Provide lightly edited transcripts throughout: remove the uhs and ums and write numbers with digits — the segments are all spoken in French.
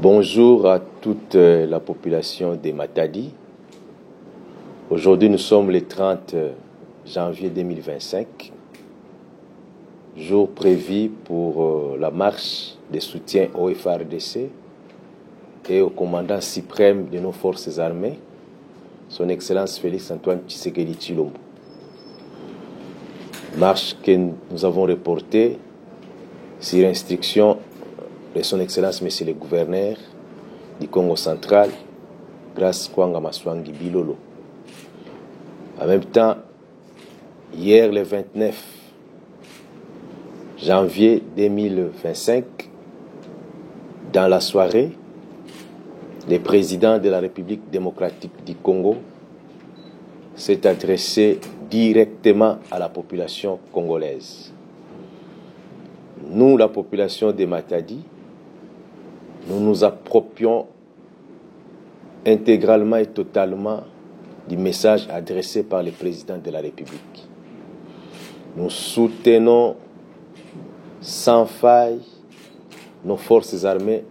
Bonjour à toute la population des Matadi. Aujourd'hui, nous sommes le 30 janvier 2025, jour prévu pour la marche de soutien au FARDC et au commandant suprême de nos forces armées, son Excellence Félix Antoine Tshisekedi Tshilombo. Marche que nous avons reportée sur instruction de son Excellence Monsieur le Gouverneur du Congo central, grâce Kwanga Maswangi Bilolo. En même temps, hier le 29 janvier 2025, dans la soirée, le président de la République démocratique du Congo s'est adressé directement à la population congolaise. Nous, la population des Matadi, nous nous approprions intégralement et totalement du message adressé par le président de la République. Nous soutenons sans faille nos forces armées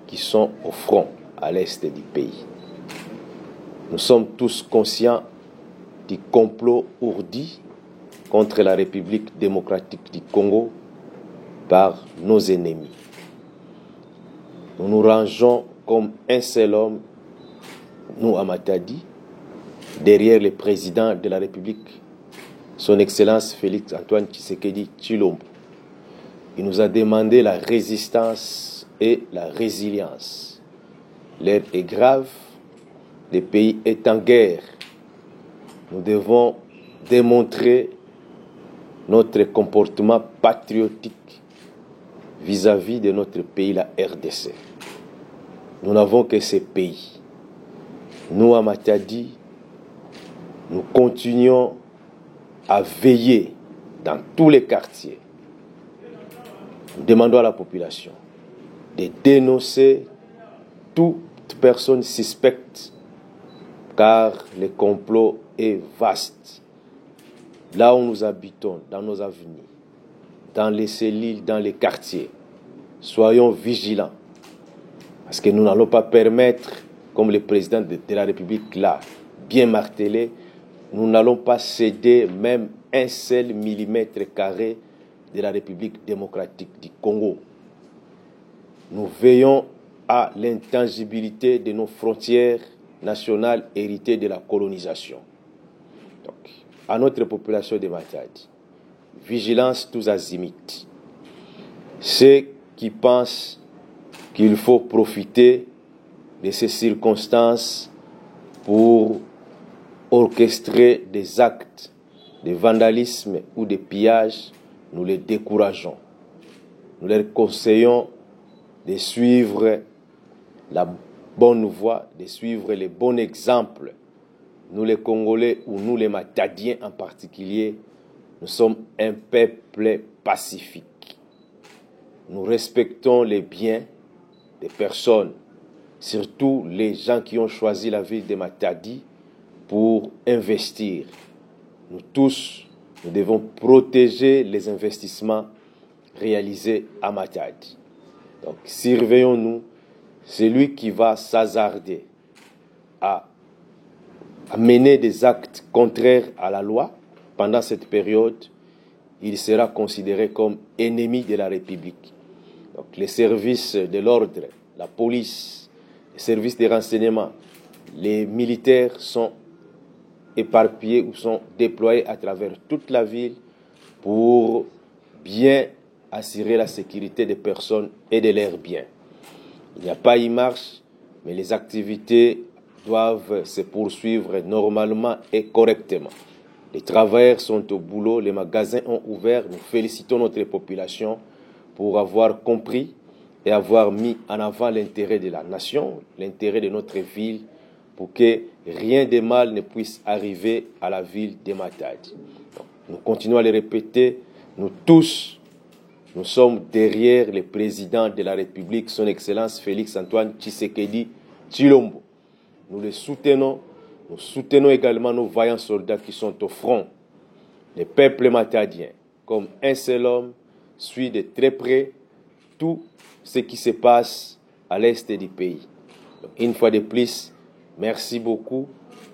qui sont au front à l'est du pays. Nous sommes tous conscients du complot ourdi contre la République démocratique du Congo par nos ennemis. Nous nous rangeons comme un seul homme, nous à Matadi, derrière le président de la République, son Excellence Félix Antoine Tshisekedi Tshilombo. Il nous a demandé la résistance et la résilience. L'heure est grave, le pays est en guerre. Nous devons démontrer notre comportement patriotique vis-à-vis de notre pays, la RDC. Nous n'avons que ce pays. Nous, à Matadi, nous continuons à veiller dans tous les quartiers. Nous demandons à la population de dénoncer toute personne suspecte, car le complot est vaste. Là où nous habitons, dans nos avenues, dans les cellules, dans les quartiers, soyons vigilants. Parce que nous n'allons pas permettre, comme le président de la République l'a bien martelé, nous n'allons pas céder même un seul millimètre carré de la République démocratique du Congo. Nous veillons à l'intangibilité de nos frontières nationales héritées de la colonisation. Donc, à notre population de Matadi, vigilance tous azimuts. Ceux qui pensent qu'il faut profiter de ces circonstances pour orchestrer des actes de vandalisme ou de pillage, nous les décourageons. Nous leur conseillons de suivre la bonne voie, de suivre les bons exemples. Nous les Congolais, ou nous les Matadiens en particulier, nous sommes un peuple pacifique. Nous respectons les biens des personnes, surtout les gens qui ont choisi la ville de Matadi pour investir. Nous tous, nous devons protéger les investissements réalisés à Matadi. Donc, surveillons-nous. Celui qui va s'hasarder à mener des actes contraires à la loi pendant cette période, il sera considéré comme ennemi de la République. Donc, les services de l'ordre, la police, les services de renseignement, les militaires sont éparpillés ou sont déployés à travers toute la ville pour bien assurer la sécurité des personnes et de leurs biens. Il n'y a pas y marche, mais les activités doivent se poursuivre normalement et correctement. Les travailleurs sont au boulot, les magasins ont ouvert. Nous félicitons notre population pour avoir compris et avoir mis en avant l'intérêt de la nation, l'intérêt de notre ville, pour que rien de mal ne puisse arriver à la ville de Matadi. Nous continuons à le répéter, nous tous, nous sommes derrière le président de la République, son Excellence Félix Antoine Tshisekedi Tshilombo. Nous le soutenons, nous soutenons également nos vaillants soldats qui sont au front. Le peuple matadien, comme un seul homme, suit de très près tout ce qui se passe à l'est du pays. Donc, une fois de plus, merci beaucoup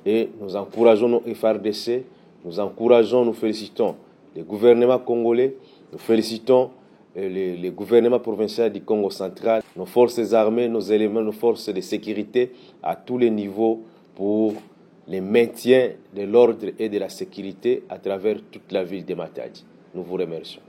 et nous encourageons nos FRDC, nous félicitons le gouvernement congolais, nous félicitons le gouvernement provincial du Congo central, nos forces armées, nos éléments, nos forces de sécurité à tous les niveaux pour le maintien de l'ordre et de la sécurité à travers toute la ville de Matadi. Nous vous remercions.